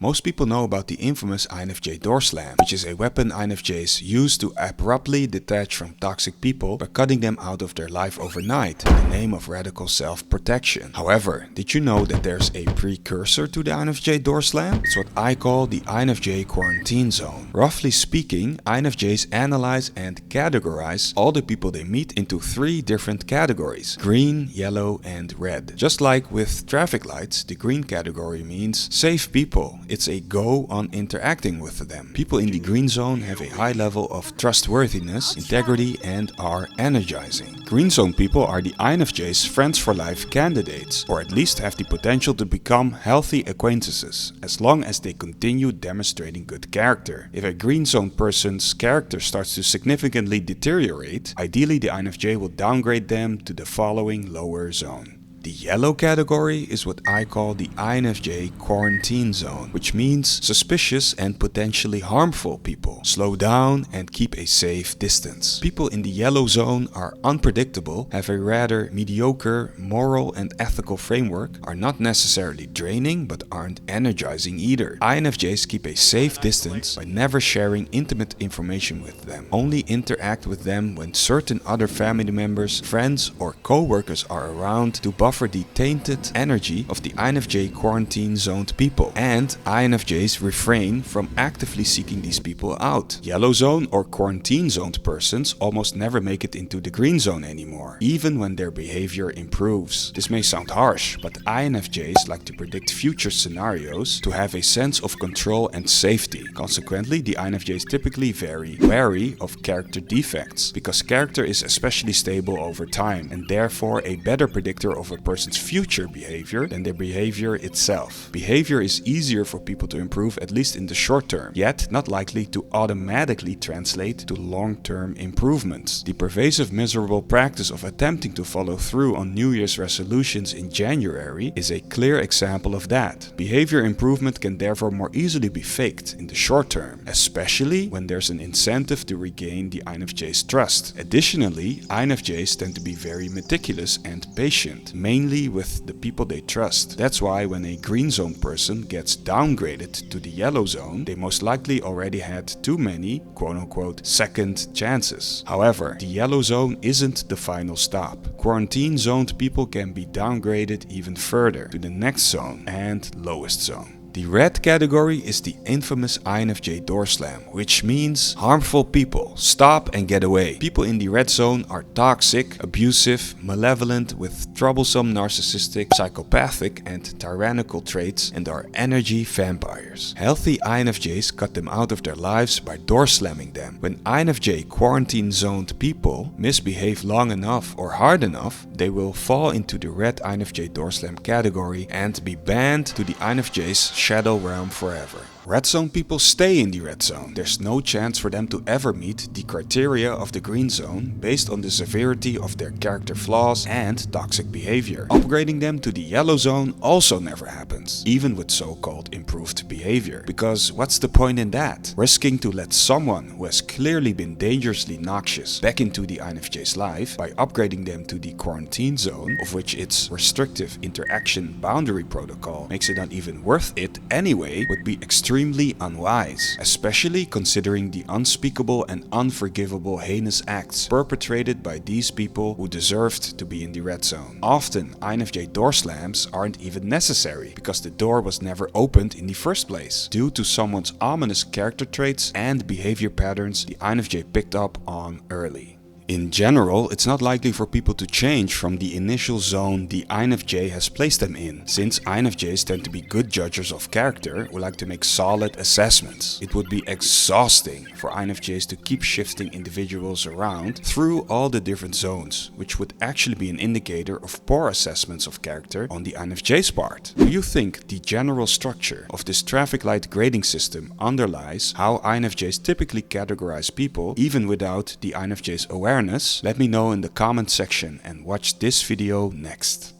Most people know about the infamous INFJ Door Slam, which is a weapon INFJs use to abruptly detach from toxic people by cutting them out of their life overnight in the name of radical self-protection. However, did you know that there's a precursor to the INFJ Door Slam? It's what I call the INFJ Quarantine Zone. Roughly speaking, INFJs analyze and categorize all the people they meet into 3 different categories: green, yellow, and red. Just like with traffic lights, the green category means safe people. It's a go on interacting with them. People in the green zone have a high level of trustworthiness, integrity, and are energizing. Green zone people are the INFJ's friends for life candidates, or at least have the potential to become healthy acquaintances, as long as they continue demonstrating good character. If a green zone person's character starts to significantly deteriorate, ideally the INFJ will downgrade them to the following lower zone. The yellow category is what I call the INFJ Quarantine Zone, which means suspicious and potentially harmful people. Slow down and keep a safe distance. People in the yellow zone are unpredictable, have a rather mediocre moral and ethical framework, are not necessarily draining but aren't energizing either. INFJs keep a safe distance by never sharing intimate information with them. Only interact with them when certain other family members, friends, or co-workers are around to buffer the tainted energy of the INFJ quarantine zoned people, and INFJs refrain from actively seeking these people out. Yellow zone or quarantine zoned persons almost never make it into the green zone anymore, even when their behavior improves. This may sound harsh, but INFJs like to predict future scenarios to have a sense of control and safety. Consequently, the INFJs typically very wary of character defects, because character is especially stable over time and therefore a better predictor of a person's future behavior than their behavior itself. Behavior is easier for people to improve, at least in the short term, yet not likely to automatically translate to long-term improvements. The pervasive miserable practice of attempting to follow through on New Year's resolutions in January is a clear example of that. Behavior improvement can therefore more easily be faked in the short term, especially when there's an incentive to regain the INFJ's trust. Additionally, INFJs tend to be very meticulous and patient, mainly with the people they trust. That's why when a green zone person gets downgraded to the yellow zone, they most likely already had too many quote-unquote second chances. However, the yellow zone isn't the final stop. Quarantine zoned people can be downgraded even further to the next zone and lowest zone. The red category is the infamous INFJ Door Slam, which means harmful people. Stop and get away. People in the red zone are toxic, abusive, malevolent, with troublesome, narcissistic, psychopathic, and tyrannical traits, and are energy vampires. Healthy INFJs cut them out of their lives by door slamming them. When INFJ quarantine zoned people misbehave long enough or hard enough, they will fall into the red INFJ Door Slam category and be banned to the INFJ's shadow realm forever. Red zone people stay in the red zone. There's no chance for them to ever meet the criteria of the green zone based on the severity of their character flaws and toxic behavior. Upgrading them to the yellow zone also never happens, even with so-called improved behavior. Because what's the point in that? Risking to let someone who has clearly been dangerously noxious back into the INFJ's life by upgrading them to the quarantine zone, of which its restrictive interaction boundary protocol makes it not even worth it anyway, would be extremely unwise, especially considering the unspeakable and unforgivable heinous acts perpetrated by these people who deserved to be in the red zone. Often, INFJ door slams aren't even necessary because the door was never opened in the first place, due to someone's ominous character traits and behavior patterns the INFJ picked up on early. In general, it's not likely for people to change from the initial zone the INFJ has placed them in, since INFJs tend to be good judges of character who like to make solid assessments. It would be exhausting for INFJs to keep shifting individuals around through all the different zones, which would actually be an indicator of poor assessments of character on the INFJ's part. Do you think the general structure of this traffic light grading system underlies how INFJs typically categorize people even without the INFJ's awareness? Let me know in the comment section and watch this video next.